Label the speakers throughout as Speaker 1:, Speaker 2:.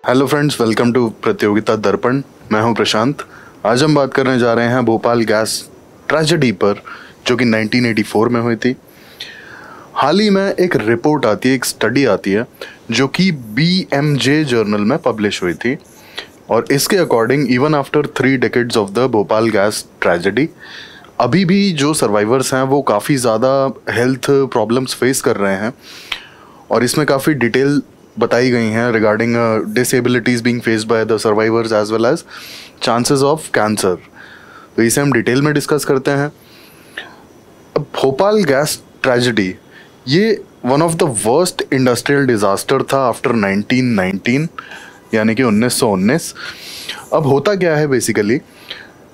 Speaker 1: Hello friends, welcome to प्रतियोगिता दर्पण। मैं हूं प्रशांत। आज हम बात करने जा रहे हैं भोपाल गैस ट्रेजेडी पर, जो कि 1984 में हुई थी। हाल ही में एक रिपोर्ट आती है, एक स्टडी आती है जो कि BMJ जर्नल में पब्लिश हुई थी, और इसके according even after 3 decades of the Bhopal gas tragedy अभी भी जो सर्वाइवर्स हैं वो काफ़ी ज़्यादा हेल्थ प्रॉब्लम्स फेस कर रहे हैं। और इसमें काफ़ी डिटेल बताई गई हैं regarding disabilities being faced by the survivors as well as chances of cancer. तो इसे हम डिटेल में डिस्कस करते हैं। अब भोपाल गैस ट्रेजेडी ये one of the worst industrial disaster था आफ्टर 1919, यानी कि 1919। अब होता क्या है बेसिकली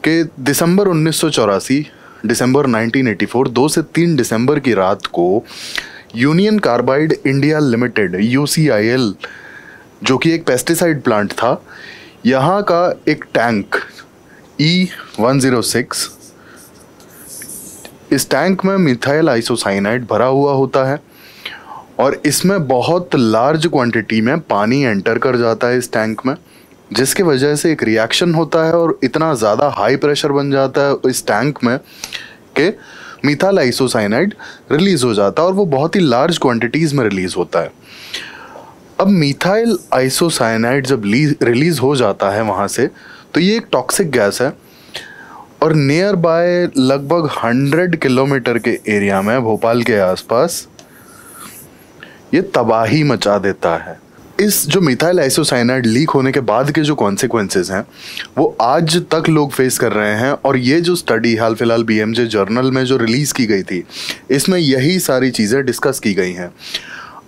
Speaker 1: कि दिसंबर 1984, दिसंबर 1984, 2 से 3 दिसंबर की रात को union carbide India limited UCIL, जो कि एक पेस्टिसाइड प्लांट था, यहाँ का एक टैंक E106, इस टैंक में मिथाइल आइसोसाइनाइड भरा हुआ होता है और इसमें बहुत लार्ज क्वांटिटी में पानी एंटर कर जाता है इस टैंक में, जिसके वजह से एक रिएक्शन होता है और इतना ज़्यादा हाई प्रेशर बन जाता है इस टैंक में कि मिथाइल आइसोसाइनाइड रिलीज हो जाता है, और वो बहुत ही लार्ज क्वांटिटीज़ में रिलीज होता है। अब मिथाइल आइसोसाइनाइड जब रिलीज हो जाता है वहाँ से, तो ये एक टॉक्सिक गैस है और नियर बाय लगभग 100 किलोमीटर के एरिया में, भोपाल के आसपास, ये तबाही मचा देता है। इस जो मिथाइल आइसोसाइनाइड लीक होने के बाद के जो कॉन्सिक्वेंसेस हैं वो आज तक लोग फेस कर रहे हैं, और ये जो स्टडी हाल फिलहाल BMJ जर्नल में जो रिलीज़ की गई थी, इसमें यही सारी चीज़ें डिस्कस की गई हैं।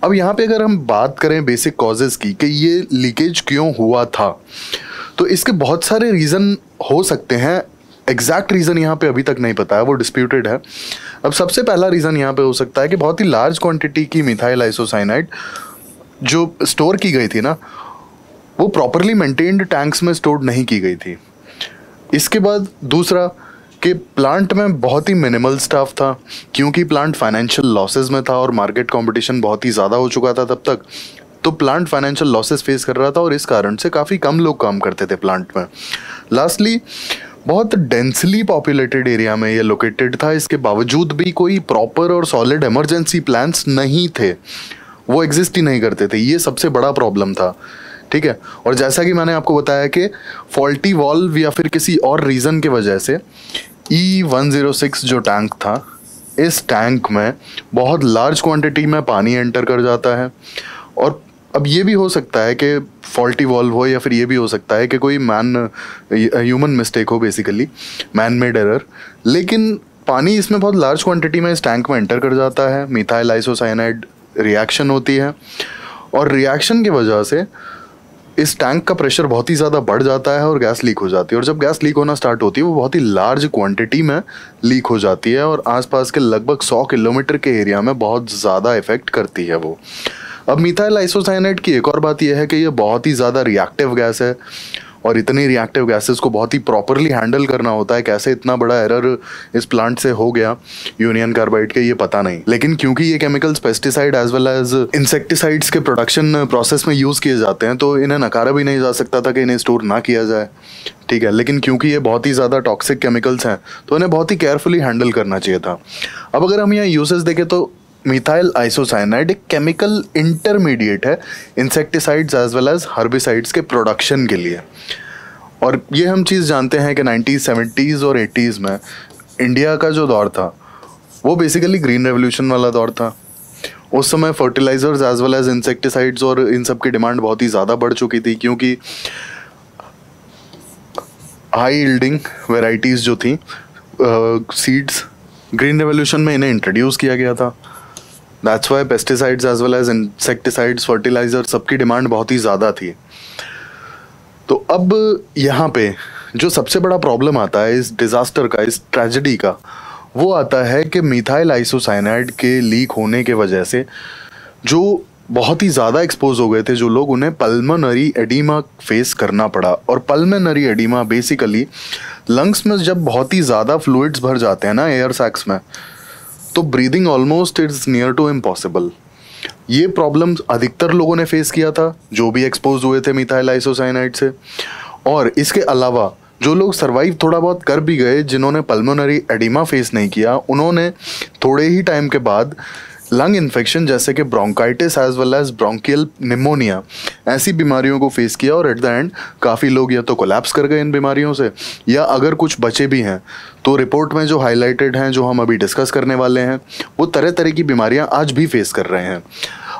Speaker 1: अब यहाँ पे अगर हम बात करें बेसिक कॉजेज़ की कि ये लीकेज क्यों हुआ था, तो इसके बहुत सारे रीज़न हो सकते हैं। एग्जैक्ट रीज़न यहाँ पे अभी तक नहीं पता है, वो डिस्प्यूटेड है। अब सबसे पहला रीज़न यहाँ पे हो सकता है कि बहुत ही लार्ज क्वांटिटी की मिथाइल आइसोसाइनाइड जो स्टोर की गई थी ना, वो प्रॉपरली मेंटेन्ड टैंक्स में स्टोर नहीं की गई थी। इसके बाद दूसरा कि प्लांट में बहुत ही मिनिमल स्टाफ था, क्योंकि प्लांट फाइनेंशियल लॉसेस में था और मार्केट कंपटीशन बहुत ही ज़्यादा हो चुका था तब तक, तो प्लांट फाइनेंशियल लॉसेस फेस कर रहा था और इस कारण से काफ़ी कम लोग काम करते थे प्लांट में। लास्टली, बहुत डेंसली पॉपुलेटेड एरिया में ये लोकेटेड था, इसके बावजूद भी कोई प्रॉपर और सॉलिड इमरजेंसी प्लान्स नहीं थे, वो एग्जिस्ट ही नहीं करते थे। ये सबसे बड़ा प्रॉब्लम था, ठीक है। और जैसा कि मैंने आपको बताया कि फॉल्टी वॉल्व या फिर किसी और रीज़न की वजह से E106 जो टैंक था, इस टैंक में बहुत लार्ज क्वांटिटी में पानी एंटर कर जाता है। और अब ये भी हो सकता है कि फॉल्टी वॉल्व हो, या फिर ये भी हो सकता है कि कोई ह्यूमन मिस्टेक हो, बेसिकली मैन मेड एरर, लेकिन पानी इसमें बहुत लार्ज क्वांटिटी में इस टैंक में एंटर कर जाता है। मिथाइल आइसोसाइनाइड रिएक्शन होती है, और रिएक्शन की वजह से इस टैंक का प्रेशर बहुत ही ज़्यादा बढ़ जाता है और गैस लीक हो जाती है। और जब गैस लीक होना स्टार्ट होती है, वो बहुत ही लार्ज क्वांटिटी में लीक हो जाती है और आसपास के लगभग 100 किलोमीटर के एरिया में बहुत ज़्यादा इफेक्ट करती है वो। अब मिथाइल आइसोसाइनाइड की एक और बात यह है कि ये बहुत ही ज़्यादा रिएक्टिव गैस है, और इतनी रिएक्टिव गैसेस को बहुत ही प्रॉपरली हैंडल करना होता है। कैसे इतना बड़ा एरर इस प्लांट से हो गया यूनियन कार्बाइड के, ये पता नहीं, लेकिन क्योंकि ये chemicals pesticide as well as insecticides के प्रोडक्शन प्रोसेस में यूज़ किए जाते हैं, तो इन्हें नकारा भी नहीं जा सकता था कि इन्हें स्टोर ना किया जाए, ठीक है। लेकिन क्योंकि ये बहुत ही ज़्यादा टॉक्सिक केमिकल्स हैं, तो इन्हें बहुत ही केयरफुली हैंडल करना चाहिए था। अब अगर हम यहाँ यूसेज देखें तो मिथाइल आइसोसाइनाइड एक केमिकल इंटरमीडिएट है insecticides as well as herbicides के प्रोडक्शन के लिए। और ये हम चीज़ जानते हैं कि 1970s और 80s में इंडिया का जो दौर था वो बेसिकली ग्रीन रेवोल्यूशन वाला दौर था। उस समय fertilisers as well as insecticides और इन सब की डिमांड बहुत ही ज़्यादा बढ़ चुकी थी, क्योंकि हाई यील्डिंग वेराइटीज़ जो थी सीड्स, ग्रीन रेवोल्यूशन में इन्हें इंट्रोड्यूस किया गया था। That's why pesticides as well as insecticides, fertiliser, सबकी डिमांड बहुत ही ज़्यादा थी। तो अब यहाँ पे जो सबसे बड़ा प्रॉब्लम आता है इस डिज़ास्टर का, इस ट्रेजेडी का, वो आता है कि मिथाइल आइसोसाइनाइड के लीक होने के वजह से जो बहुत ही ज़्यादा एक्सपोज हो गए थे जो लोग, उन्हें पल्मोनरी एडिमा फेस करना पड़ा। और पल्मोनरी एडिमा बेसिकली लंग्स में जब बहुत ही ज़्यादा फ्लूइड्स भर जाते हैं ना एयर सैक्स में, तो breathing almost it's near to impossible. ये प्रॉब्लम अधिकतर लोगों ने फेस किया था जो भी एक्सपोज हुए थे मिथाइल आइसोसाइनाइड से। और इसके अलावा जो लोग सरवाइव थोड़ा बहुत कर भी गए, जिन्होंने पल्मोनरी एडिमा फेस नहीं किया, उन्होंने थोड़े ही टाइम के बाद लंग इन्फेक्शन जैसे कि bronchitis as well as bronchial pneumonia ऐसी बीमारियों को फेस किया। और एट द एंड काफ़ी लोग या तो कोलैप्स कर गए इन बीमारियों से, या अगर कुछ बचे भी हैं तो रिपोर्ट में जो हाईलाइटेड हैं, जो हम अभी डिस्कस करने वाले हैं, वो तरह तरह की बीमारियां आज भी फेस कर रहे हैं।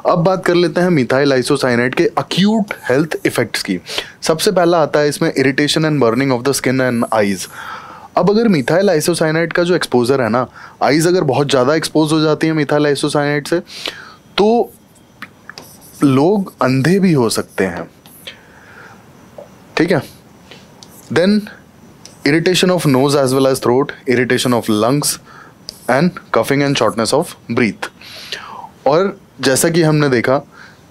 Speaker 1: अब बात कर लेते हैं मिथाइल आइसोसाइनाइड के अक्यूट हेल्थ इफेक्ट्स की। सबसे पहला आता है इसमें irritation and burning of the skin and eyes. अब अगर मिथाइल आइसोसाइनाइड का जो एक्सपोजर है ना, आईज अगर बहुत ज़्यादा एक्सपोज हो जाती है मिथाइल आइसोसाइनाइड से, तो लोग अंधे भी हो सकते हैं। ठीक है। Then irritation of nose as well as throat, irritation of lungs and coughing and shortness of breath. और जैसा कि हमने देखा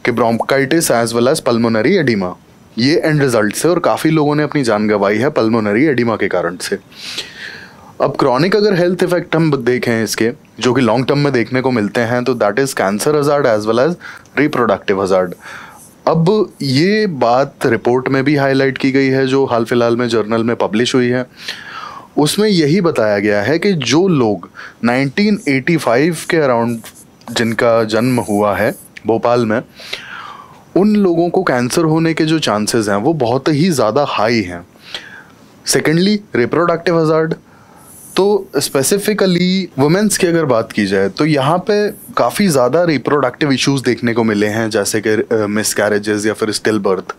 Speaker 1: कि bronchitis as well as pulmonary oedema, ये एंड रिजल्ट से, और काफ़ी लोगों ने अपनी जान गंवाई है पल्मोनरी एडिमा के कारण से। अब क्रॉनिक अगर हेल्थ इफेक्ट हम देखें इसके, जो कि लॉन्ग टर्म में देखने को मिलते हैं, तो that is cancer hazard as well as reproductive hazard. अब ये बात रिपोर्ट में भी हाईलाइट की गई है जो हाल फिलहाल में जर्नल में पब्लिश हुई है। उसमें यही बताया गया है कि जो लोग 1985 के अराउंड जिनका जन्म हुआ है भोपाल में, उन लोगों को कैंसर होने के जो चांसेस हैं वो बहुत ही ज़्यादा हाई हैं। सेकेंडली रिप्रोडक्टिव हजार्ड, तो स्पेसिफिकली वुमेन्स की अगर बात की जाए तो यहाँ पे काफ़ी ज़्यादा रिप्रोडक्टिव इश्यूज देखने को मिले हैं, जैसे कि मिसकैरेजेस या फिर स्टिल बर्थ,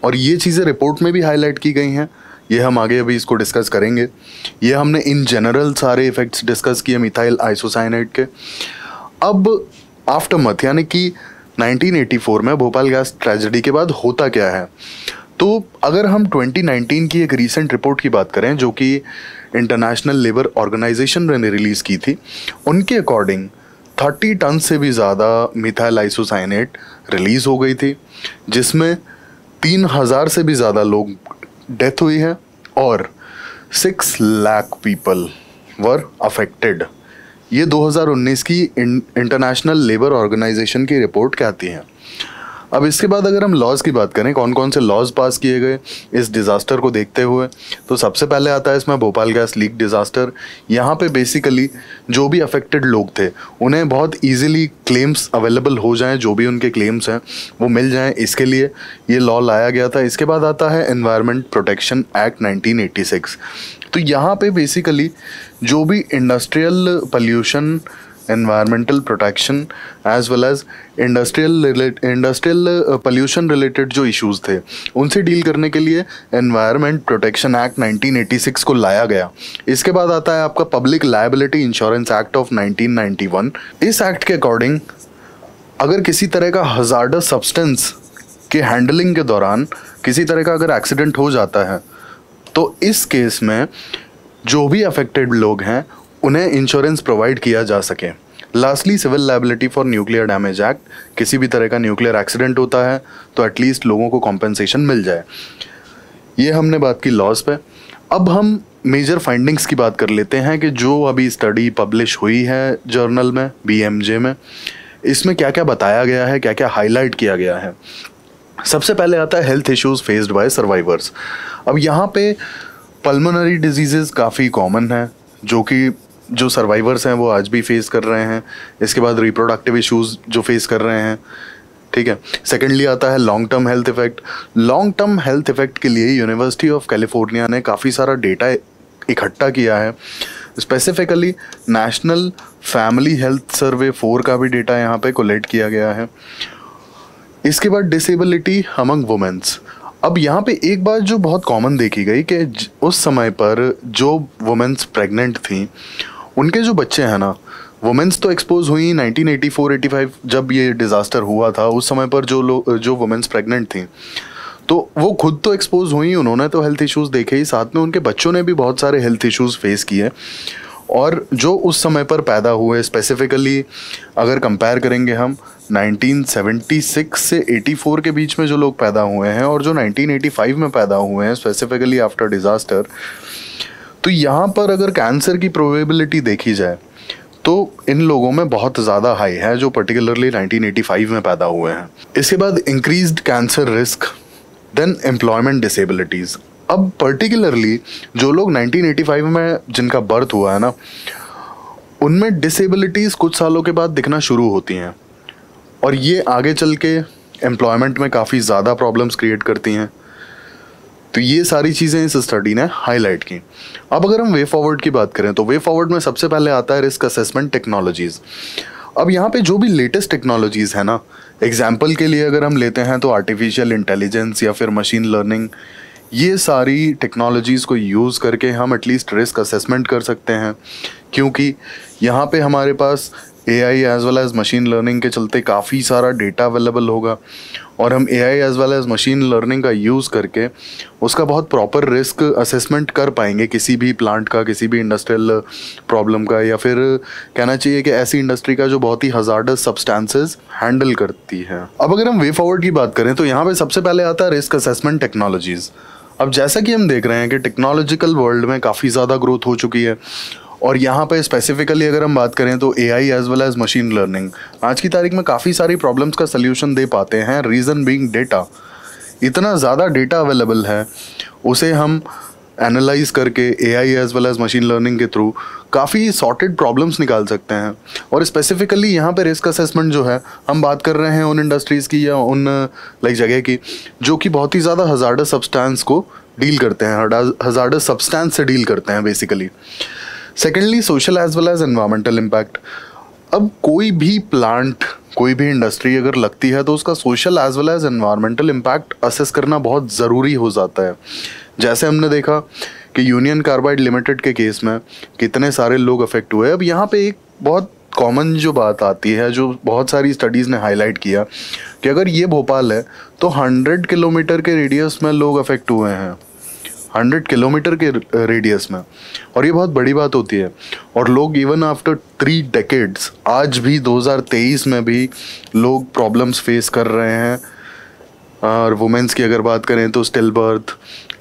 Speaker 1: और ये चीज़ें रिपोर्ट में भी हाईलाइट की गई हैं। ये हम आगे अभी इसको डिस्कस करेंगे। ये हमने इन जनरल सारे इफ़ेक्ट्स डिस्कस किए मिथाइल आइसोसाइनाइड के। अब आफ्टरमथ यानी कि 1984 में भोपाल गैस ट्रेजेडी के बाद होता क्या है, तो अगर हम 2019 की एक रीसेंट रिपोर्ट की बात करें जो कि इंटरनेशनल लेबर ऑर्गेनाइजेशन ने रिलीज़ की थी, उनके अकॉर्डिंग 30 टन से भी ज़्यादा मिथाइल आइसोसाइनेट रिलीज़ हो गई थी, जिसमें 3000 से भी ज़्यादा लोग डेथ हुई है और 6 लाख पीपल वर अफेक्टेड। ये 2019 की इंटरनेशनल लेबर ऑर्गेनाइजेशन की रिपोर्ट कहती है। अब इसके बाद अगर हम लॉज की बात करें, कौन कौन से लॉज पास किए गए इस डिज़ास्टर को देखते हुए, तो सबसे पहले आता है इसमें भोपाल गैस लीक डिज़ास्टर। यहाँ पे बेसिकली जो भी अफेक्टेड लोग थे उन्हें बहुत इजीली क्लेम्स अवेलेबल हो जाएं, जो भी उनके क्लेम्स हैं वो मिल जाएं, इसके लिए ये लॉ लाया गया था। इसके बाद आता है एनवायरनमेंट प्रोटेक्शन एक्ट 1986। तो यहाँ पे बेसिकली जो भी industrial pollution, environmental protection as well as industrial pollution related जो इश्यूज थे उनसे डील करने के लिए एनवायरनमेंट प्रोटेक्शन एक्ट 1986 को लाया गया। इसके बाद आता है आपका public liability insurance act of 1991। इस एक्ट के अकॉर्डिंग अगर किसी तरह का हजार्डस सब्सटेंस के हैंडलिंग के दौरान किसी तरह का अगर एक्सीडेंट हो जाता है, तो इस केस में जो भी अफेक्टेड लोग हैं उन्हें इंश्योरेंस प्रोवाइड किया जा सके। Lastly civil liability for nuclear damage act, किसी भी तरह का न्यूक्लियर एक्सीडेंट होता है तो एटलीस्ट लोगों को कॉम्पेंसेशन मिल जाए। ये हमने बात की लॉज पे। अब हम मेजर फाइंडिंग्स की बात कर लेते हैं कि जो अभी स्टडी पब्लिश हुई है जर्नल में BMJ में, इसमें क्या क्या बताया गया है, क्या क्या हाईलाइट किया गया है। सबसे पहले आता है health issues faced by survivors. अब यहाँ पे पल्मोनरी डिजीजेस काफ़ी कॉमन है जो सर्वाइवर्स हैं वो आज भी फेस कर रहे हैं। इसके बाद रिप्रोडक्टिव इश्यूज जो फेस कर रहे हैं, ठीक है। सेकेंडली आता है long term health effect. Long term health effect के लिए यूनिवर्सिटी ऑफ कैलिफोर्निया ने काफ़ी सारा डेटा इकट्ठा किया है। Specifically national family health survey 4 का भी डेटा यहाँ पे कोलेक्ट किया गया है। इसके बाद डिसेबिलिटी अमंग वुमेन्स। अब यहाँ पे एक बात जो बहुत कॉमन देखी गई कि उस समय पर जो वुमेन्स प्रेग्नेंट थी उनके जो बच्चे हैं ना, वुमेन्स तो एक्सपोज हुई 1984-85 जब ये डिज़ास्टर हुआ था। उस समय पर जो वुमेन्स प्रेग्नेंट थी तो वो खुद तो एक्सपोज हुई, उन्होंने तो हेल्थ इश्यूज़ देखे ही, साथ में उनके बच्चों ने भी बहुत सारे हेल्थ इश्यूज़ फेस किए। और जो उस समय पर पैदा हुए, स्पेसिफिकली अगर कंपेयर करेंगे हम 1976 से 84 के बीच में जो लोग पैदा हुए हैं और जो 1985 में पैदा हुए हैं स्पेसिफिकली आफ्टर डिज़ास्टर, तो यहाँ पर अगर कैंसर की प्रोबेबिलिटी देखी जाए तो इन लोगों में बहुत ज़्यादा हाई है जो पर्टिकुलरली 1985 में पैदा हुए हैं। इसके बाद increased cancer risk, then employment disabilities. अब पर्टिकुलरली जो लोग 1985 में जिनका बर्थ हुआ है ना, उनमें डिसेबिलिटीज़ कुछ सालों के बाद दिखना शुरू होती हैं और ये आगे चल के एम्प्लॉयमेंट में काफ़ी ज़्यादा प्रॉब्लम्स क्रिएट करती हैं। तो ये सारी चीज़ें इस स्टडी ने हाईलाइट की। अब अगर हम वे फॉरवर्ड की बात करें तो वे फॉरवर्ड में सबसे पहले आता है रिस्क असेसमेंट टेक्नोलॉजीज़। अब यहाँ पे जो भी लेटेस्ट टेक्नोलॉजीज़ है ना, एग्जाम्पल के लिए अगर हम लेते हैं तो आर्टिफिशियल इंटेलिजेंस या फिर मशीन लर्निंग, ये सारी टेक्नोलॉजीज़ को यूज़ करके हम एटलीस्ट रिस्क असेसमेंट कर सकते हैं, क्योंकि यहाँ पे हमारे पास AI as well as machine learning के चलते काफ़ी सारा डेटा अवेलेबल होगा और हम AI as well as machine learning का यूज़ करके उसका बहुत प्रॉपर रिस्क असेसमेंट कर पाएंगे किसी भी प्लांट का, किसी भी इंडस्ट्रियल प्रॉब्लम का, या फिर कहना चाहिए कि ऐसी इंडस्ट्री का जो बहुत ही हजार्डस सब्सटेंसेस हैंडल करती है। अब अगर हम वे फॉरवर्ड की बात करें तो यहाँ पे सबसे पहले आता है रिस्क असेसमेंट टेक्नोलॉजीज़। अब जैसा कि हम देख रहे हैं कि टेक्नोलॉजिकल वर्ल्ड में काफ़ी ज़्यादा ग्रोथ हो चुकी है और यहाँ पे स्पेसिफिकली अगर हम बात करें तो AI as well as machine learning आज की तारीख में काफ़ी सारी प्रॉब्लम्स का सल्यूशन दे पाते हैं। रीज़न बीइंग डेटा, इतना ज़्यादा डेटा अवेलेबल है, उसे हम एनालाइज करके AI as well as machine learning के थ्रू काफ़ी सॉर्टेड प्रॉब्लम्स निकाल सकते हैं। और स्पेसिफिकली यहाँ पे रिस्क असेसमेंट जो है, हम बात कर रहे हैं उन इंडस्ट्रीज़ की या उन जगह की जो कि बहुत ही ज़्यादा हजार्डस सब्सटेंस को डील करते हैं, हजार्डस सब्सटेंस से डील करते हैं basically. Secondly social as well as environmental impact. अब कोई भी प्लांट, कोई भी इंडस्ट्री अगर लगती है तो उसका social as well as environmental impact assess करना बहुत ज़रूरी हो जाता है। जैसे हमने देखा कि यूनियन कार्बाइड लिमिटेड के केस में कितने सारे लोग अफेक्ट हुए। अब यहाँ पे एक बहुत कॉमन जो बात आती है, जो बहुत सारी स्टडीज़ ने हाईलाइट किया कि अगर ये भोपाल है तो 100 किलोमीटर के रेडियस में लोग अफेक्ट हुए हैं, 100 किलोमीटर के रेडियस में, और ये बहुत बड़ी बात होती है। और लोग इवन आफ्टर 3 डेकेड्स आज भी 2023 में भी लोग प्रॉब्लम्स फेस कर रहे हैं। और वुमेंस की अगर बात करें तो स्टिल बर्थ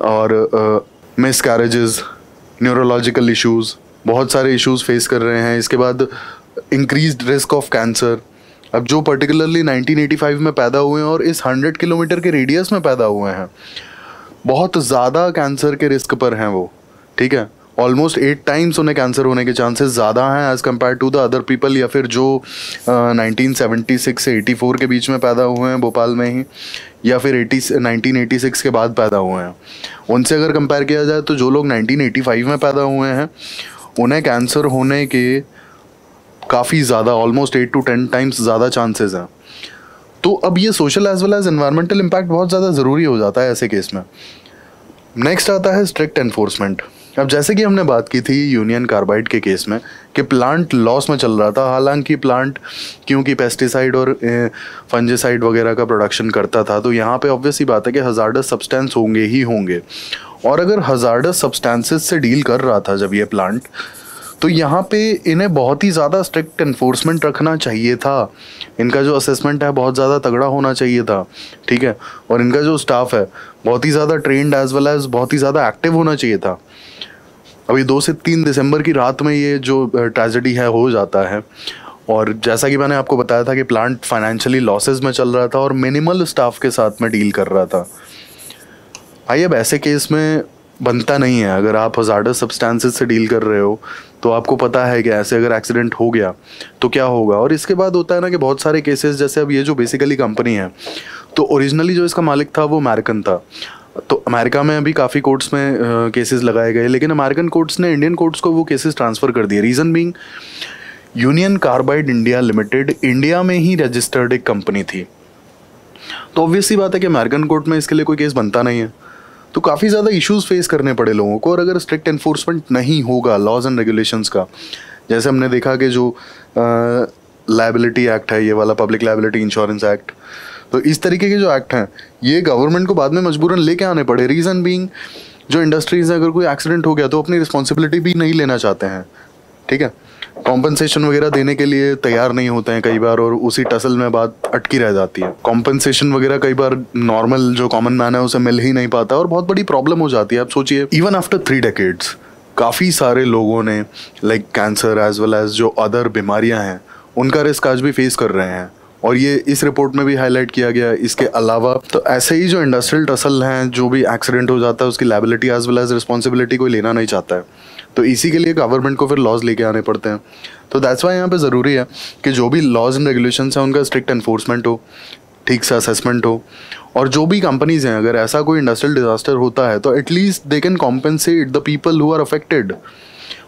Speaker 1: और मिसकैरेजेस, न्यूरोलॉजिकल इश्यूज़, बहुत सारे इश्यूज़ फेस कर रहे हैं। इसके बाद इंक्रीज्ड रिस्क ऑफ कैंसर। अब जो पर्टिकुलरली 1985 में पैदा हुए हैं और इस 100 किलोमीटर के रेडियस में पैदा हुए हैं, बहुत ज़्यादा कैंसर के रिस्क पर हैं वो, ठीक है। ऑलमोस्ट 8 टाइम्स उन्हें कैंसर होने के चांसेस ज़्यादा हैं as compare to the other people, या फिर जो 1976 से 84 के बीच में पैदा हुए हैं भोपाल में ही, या फिर 1986 के बाद पैदा हुए हैं। उनसे अगर कंपेयर किया जाए तो जो लोग 1985 में पैदा हुए हैं उन्हें कैंसर होने के काफ़ी ज़्यादा, ऑलमोस्ट 8 to 10 टाइम्स ज़्यादा चांसेस हैं। तो अब ये social as well as environmental impact बहुत ज़्यादा ज़रूरी हो जाता है ऐसे केस में। नेक्स्ट आता है स्ट्रिक्ट एनफोर्समेंट। अब जैसे कि हमने बात की थी यूनियन कार्बाइड के केस में कि प्लांट लॉस में चल रहा था, हालांकि प्लांट क्योंकि पेस्टिसाइड और फंजिसाइड वगैरह का प्रोडक्शन करता था, तो यहाँ पे ऑब्वियस ही बात है कि हजार्डस सब्सटेंस होंगे ही होंगे। और अगर हजार्डस सब्सटेंसेस से डील कर रहा था जब ये प्लांट, तो यहाँ पे इन्हें बहुत ही ज़्यादा स्ट्रिक्ट एनफोर्समेंट रखना चाहिए था। इनका जो असेसमेंट है बहुत ज़्यादा तगड़ा होना चाहिए था, ठीक है। और इनका जो स्टाफ है बहुत ही ज़्यादा ट्रेंड एज वेल एज बहुत ही ज़्यादा एक्टिव होना चाहिए था। अभी 2 से 3 दिसंबर की रात में ये जो ट्रेजेडी है हो जाता है, और जैसा कि मैंने आपको बताया था कि प्लांट फाइनेंशियली लॉसेस में चल रहा था और मिनिमल स्टाफ के साथ में डील कर रहा था। भाई अब ऐसे केस में बनता नहीं है, अगर आप हजार्डस सब्सटेंसेस से डील कर रहे हो तो आपको पता है कि ऐसे अगर एक्सीडेंट हो गया तो क्या होगा। और इसके बाद होता है ना कि बहुत सारे केसेस, जैसे अब ये जो बेसिकली कंपनी है, तो ओरिजिनली जो इसका मालिक था वो अमेरिकन था। तो अमेरिका में अभी काफ़ी कोर्ट्स में केसेस लगाए गए, लेकिन अमेरिकन कोर्ट्स ने इंडियन कोर्ट्स को वो केसेस ट्रांसफ़र कर दिए। Reason being union carbide India limited India में ही रजिस्टर्ड एक कंपनी थी, तो ऑब्वियसली बात है कि अमेरिकन कोर्ट में इसके लिए कोई केस बनता नहीं है। तो काफ़ी ज़्यादा इश्यूज़ फेस करने पड़े लोगों को। और अगर स्ट्रिक्ट एनफोर्समेंट नहीं होगा लॉज एंड रेगुलेशंस का, जैसे हमने देखा कि जो लायबिलिटी एक्ट है, ये वाला पब्लिक लायबिलिटी इंश्योरेंस एक्ट, तो इस तरीके के जो एक्ट हैं ये गवर्नमेंट को बाद में मजबूरन लेके आने पड़े। रीज़न बीइंग जो इंडस्ट्रीज़ हैं, अगर कोई एक्सीडेंट हो गया तो अपनी रिस्पॉन्सिबिलिटी भी नहीं लेना चाहते हैं, ठीक है। कॉम्पनसेशन वगैरह देने के लिए तैयार नहीं होते हैं कई बार, और उसी टसल में बात अटकी रह जाती है। कॉम्पनसेशन वगैरह कई बार नॉर्मल जो कॉमन मैन है उसे मिल ही नहीं पाता और बहुत बड़ी प्रॉब्लम हो जाती है। आप सोचिए, इवन आफ्टर 3 डेकेड्स काफ़ी सारे लोगों ने like cancer as well as जो अदर बीमारियां हैं उनका रिस्क आज भी फेस कर रहे हैं, और ये इस रिपोर्ट में भी हाईलाइट किया गया है। इसके अलावा तो ऐसे ही जो इंडस्ट्रियल टसल हैं, जो भी एक्सीडेंट हो जाता है उसकी liability as well as responsibility कोई लेना नहीं चाहता है, तो इसी के लिए गवर्नमेंट को फिर लॉज लेके आने पड़ते हैं। तो दैट्स वाई यहाँ पे ज़रूरी है कि जो भी लॉज एंड रेगुलेशंस हैं उनका स्ट्रिक्ट एनफोर्समेंट हो, ठीक से असेसमेंट हो, और जो भी कंपनीज हैं अगर ऐसा कोई इंडस्ट्रियल डिजास्टर होता है तो at least they can compensate the people who are affected,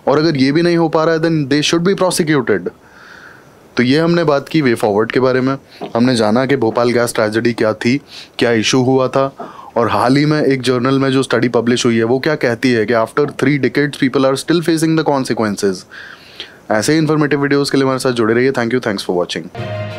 Speaker 1: और अगर ये भी नहीं हो पा रहा है then they should be prosecuted. तो ये हमने बात की वे फॉरवर्ड के बारे में, हमने जाना कि भोपाल गैस ट्रेजेडी क्या थी, क्या इशू हुआ था, और हाल ही में एक जर्नल में जो स्टडी पब्लिश हुई है वो क्या कहती है कि after 3 decades people are still facing the consequences. ऐसे ही इन्फॉर्मेटिव वीडियोज़ के लिए हमारे साथ जुड़े रहिए। Thank you, thanks for watching.